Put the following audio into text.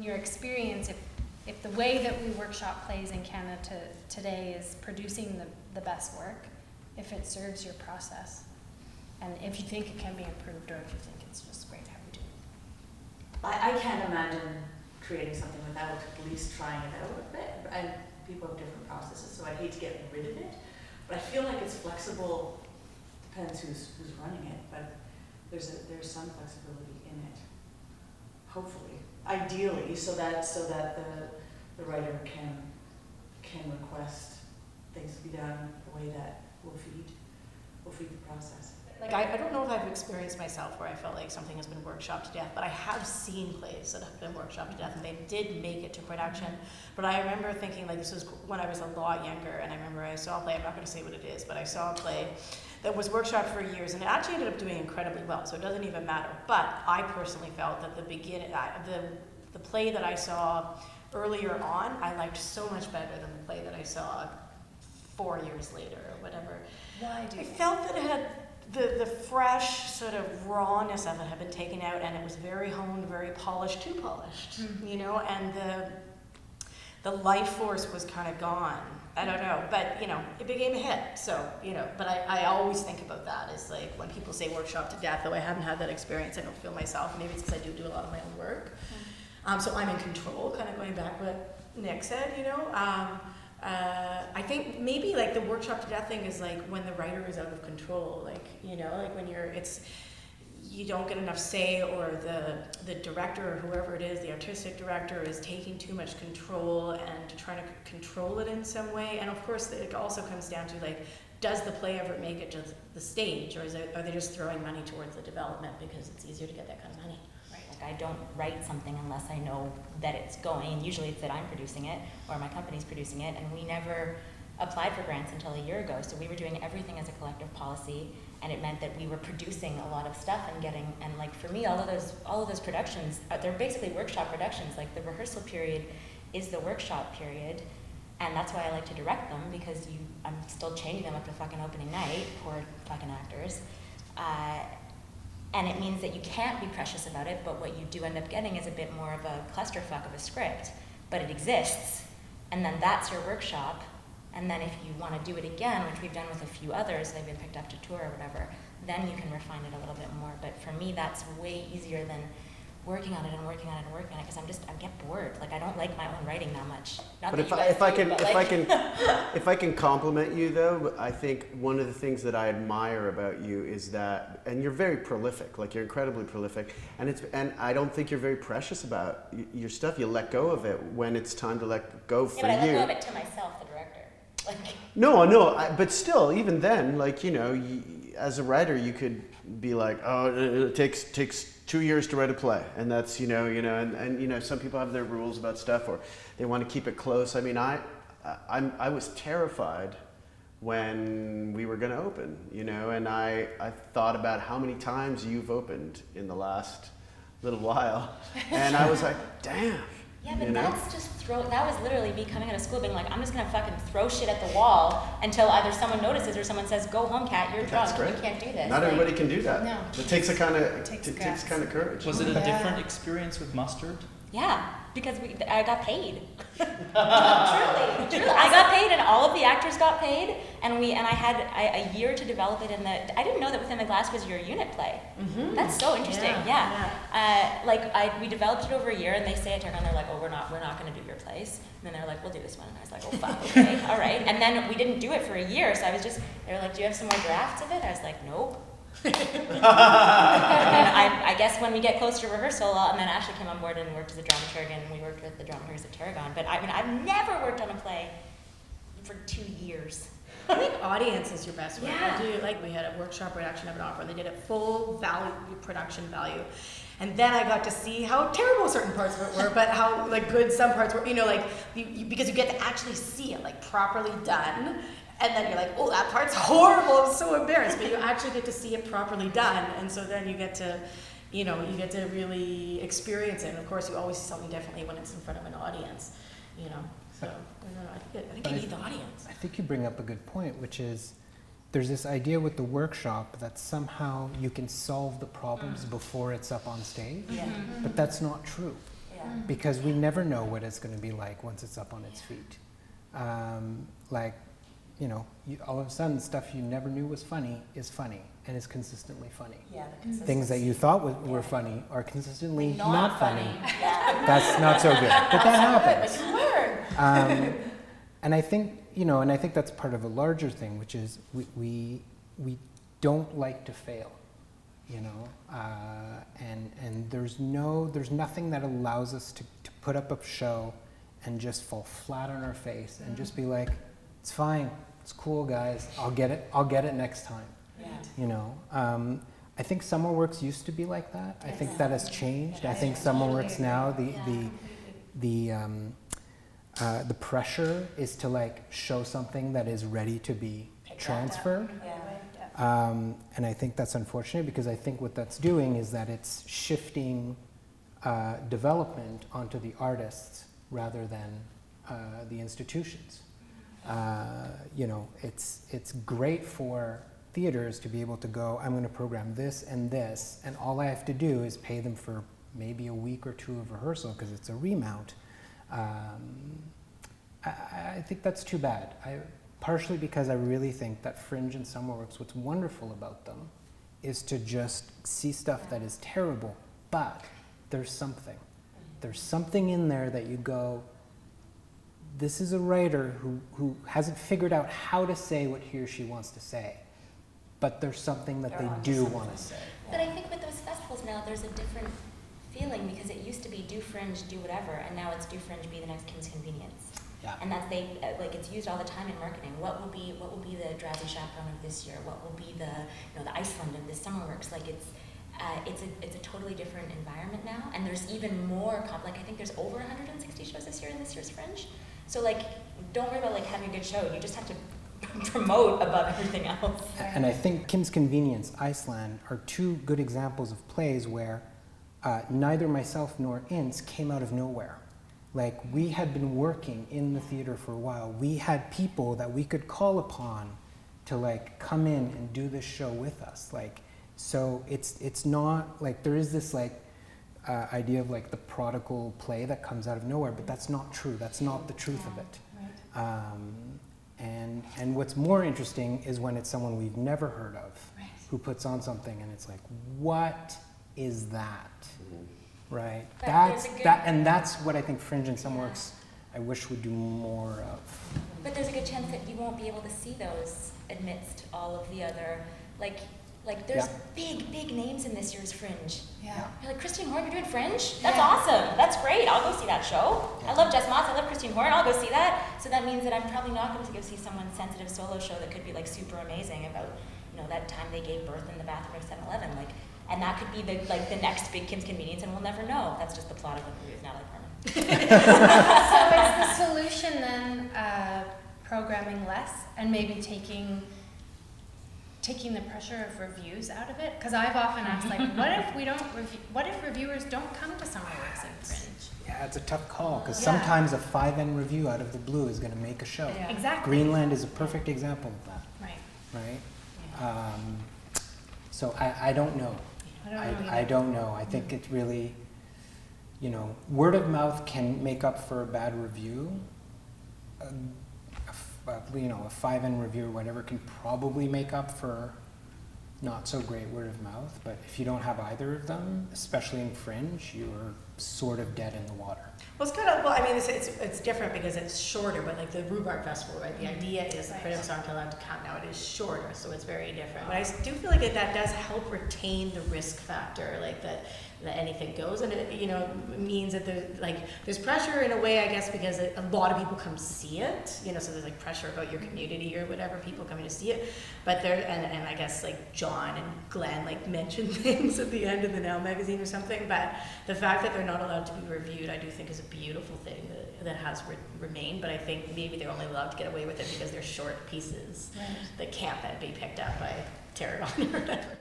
in your experience, if the way that we workshop plays in Canada today is producing the best work, if it serves your process, and if you think it can be improved, or if you think it's just great how we do it. I can't imagine creating something without at least trying it out a bit, and people have different processes, so I'd hate to get rid of it, but I feel like it's flexible, depends who's running it, but there's some flexibility in it, hopefully, ideally, so that the writer can request things to be done the way that will feed the process. Like I don't know if I've experienced myself where I felt like something has been workshopped to death, but I have seen plays that have been workshopped to death and they did make it to production. But I remember thinking, like, this was when I was a lot younger, and I remember I saw a play, I'm not going to say what it is, but I saw a play that was workshopped for years, and it actually ended up doing incredibly well, so it doesn't even matter. But I personally felt that the play that I saw earlier on, I liked so much better than the play that I saw 4 years later or whatever. Why do you? I felt that it had the fresh sort of rawness of it had been taken out, and it was very honed, very polished, too polished, you know, and the life force was kind of gone. I don't know, but you know, it became a hit. So, you know, but I always think about that is like when people say workshop to death, though I haven't had that experience, I don't feel myself. Maybe it's because I do a lot of my own work. So I'm in control, kind of going back to what Nick said, you know. I think maybe like the workshop to death thing is like when the writer is out of control, like, you know, like when you don't get enough say, or the director or whoever it is, the artistic director is taking too much control and trying to control it in some way. And of course it also comes down to like, does the play ever make it to the stage, or are they just throwing money towards the development because it's easier to get that kind of money? I don't write something unless I know that it's going, and usually it's that I'm producing it or my company's producing it, and we never applied for grants until a year ago, so we were doing everything as a collective policy, and it meant that we were producing a lot of stuff and like for me, all of those productions, they're basically workshop productions. Like the rehearsal period is the workshop period, and that's why I like to direct them, because I'm still changing them up to fucking opening night, poor fucking actors. And it means that you can't be precious about it, but what you do end up getting is a bit more of a clusterfuck of a script, but it exists, and then that's your workshop, and then if you want to do it again, which we've done with a few others, they've been picked up to tour or whatever, then you can refine it a little bit more. But for me, that's way easier than working on it and working on it and working on it, because I get bored. Like I don't like my own writing that much. Not but that if I can compliment you though, I think one of the things that I admire about you is that, and you're very prolific. Like you're incredibly prolific, and I don't think you're very precious about your stuff. You let go of it when it's time to let go for you. Yeah, but I let go of it to myself, the director. Like. No, but still, even then, like, you know, as a writer, you could be like, oh, it takes 2 years to write a play, and that's, you know, and you know, some people have their rules about stuff, or they want to keep it close. I mean, I was terrified when we were going to open, you know, and I thought about how many times you've opened in the last little while, and I was like, damn. Yeah, but that's just that was literally me coming out of school being like, I'm just gonna fucking throw shit at the wall until either someone notices or someone says, go home, Kat, you're drunk, you can't do this. Not everybody can do that. No. It takes a kind of courage. Was it a different experience with Mustard? Yeah, because I got paid. Truly. I got paid, and all of the actors got paid, and I had a year to develop it. I didn't know that Within the Glass was your unit play. Mm-hmm. That's so interesting. Yeah. We developed it over a year, and they say at Targon, they're like, oh, we're not going to do your plays. And then they're like, we'll do this one. And I was like, oh fuck, okay, all right. And then we didn't do it for a year, so they were like, do you have some more drafts of it? I was like, nope. And I guess when we get closer to rehearsal, and then Ashley came on board and worked as a dramaturg, and we worked with the dramaturgs at Tarragon. But I mean, I've never worked on a play for 2 years. I think audience is your best way. Yeah. We had a workshop production of an opera. They did it full value, production value. And then I got to see how terrible certain parts of it were, but how like good some parts were, you know, like because you get to actually see it like properly done. And then you're like, oh, that part's horrible, I'm so embarrassed. But you actually get to see it properly done. And so then you get to, you know, really experience it. And of course, you always see something differently when it's in front of an audience, you know. So, I think you need the audience. I think you bring up a good point, which is there's this idea with the workshop that somehow you can solve the problems before it's up on stage. Yeah. But that's not true. Yeah. because we never know what it's going to be like once it's up on its feet. Like, you know, all of a sudden stuff you never knew was funny is funny and is consistently funny. Yeah, the consistency. Things that you thought were funny are consistently Not funny. Yeah. That's not so good, but that happens. But you learn. And I think, you know, and I think that's part of a larger thing, which is we don't like to fail, you know, and there's nothing that allows us to put up a show and just fall flat on our face and just be like, it's fine, it's cool, guys, I'll get it next time. Yeah. You know, I think SummerWorks used to be like that. I think that has changed. I think SummerWorks now, the pressure is to like show something that is ready to be transferred. And I think that's unfortunate, because I think what that's doing is that it's shifting development onto the artists rather than the institutions. You know, it's great for theaters to be able to go, I'm going to program this, and all I have to do is pay them for maybe a week or two of rehearsal because it's a remount. I think that's too bad. Partially because I really think that Fringe and SummerWorks, what's wonderful about them is to just see stuff that is terrible, but there's something. There's something in there that you go, this is a writer who hasn't figured out how to say what he or she wants to say, but there's something that they do want to say. But I think with those festivals now, there's a different feeling, because it used to be do Fringe, do whatever, and now it's do Fringe, be the next Kim's Convenience. Yeah. And that's like it's used all the time in marketing. What will be the Drowsy Chaperone of this year? What will be the Iceland of this SummerWorks? Like it's a totally different environment now, and there's even more like I think there's over 160 shows this year in this year's Fringe. So like don't worry about like having a good show. You just have to promote above everything else. And I think Kim's Convenience, Iceland are two good examples of plays where neither myself nor Ince came out of nowhere. Like, we had been working in the theater for a while. We had people that we could call upon to like come in and do this show with us. Like, so it's not like there is this like idea of like the prodigal play that comes out of nowhere, but that's not true. That's not the truth of it. And what's more interesting is when it's someone we've never heard of who puts on something and it's like, what is that? Right. And that's what I think Fringe and SummerWorks I wish would do more of. But there's a good chance that you won't be able to see those amidst all of the other like there's big names in this year's Fringe. Yeah. You're like, Christine Horn, you're doing Fringe? That's awesome. That's great. I'll go see that show. I love Jess Motz. I love Christine Horn. I'll go see that. So that means that I'm probably not going to go see someone's sensitive solo show that could be like super amazing about, you know, that time they gave birth in the bathroom of 7-Eleven. Like, and that could be the next big Kim's Convenience, and we'll never know. That's just the plot of the movie of Natalie Portman. So is the solution then programming less and maybe taking the pressure of reviews out of it? Because I've often asked, like, what if reviewers don't come to SummerWorks and Fringe? Yeah, it's a tough call, because sometimes a 5N review out of the blue is going to make a show. Yeah. Exactly. Greenland is a perfect example of that. Right. Yeah. So I don't know. I don't know. I think it's really, you know, word of mouth can make up for a bad review. You know, a 5N review or whatever can probably make up for not so great word of mouth. But if you don't have either of them, especially in Fringe, you're sort of dead in the water. Well, it's kind of, well, I mean, it's different because it's shorter, but like the Rhubarb Festival, right? The idea is the critics aren't allowed to count now. It is shorter, so it's very different. But I do feel like that does help retain the risk factor, like that anything goes, and it, you know, means that there's pressure in a way, I guess, because a lot of people come see it, you know, so there's like pressure about your community or whatever, people coming to see it. But there, and I guess like John and Glenn like mentioned things at the end of the Now magazine or something, but the fact that they're not allowed to be reviewed, I do think is a beautiful thing that has remained. But I think maybe they're only allowed to get away with it because they're short pieces that can't then be picked up by Tarragon or whatever.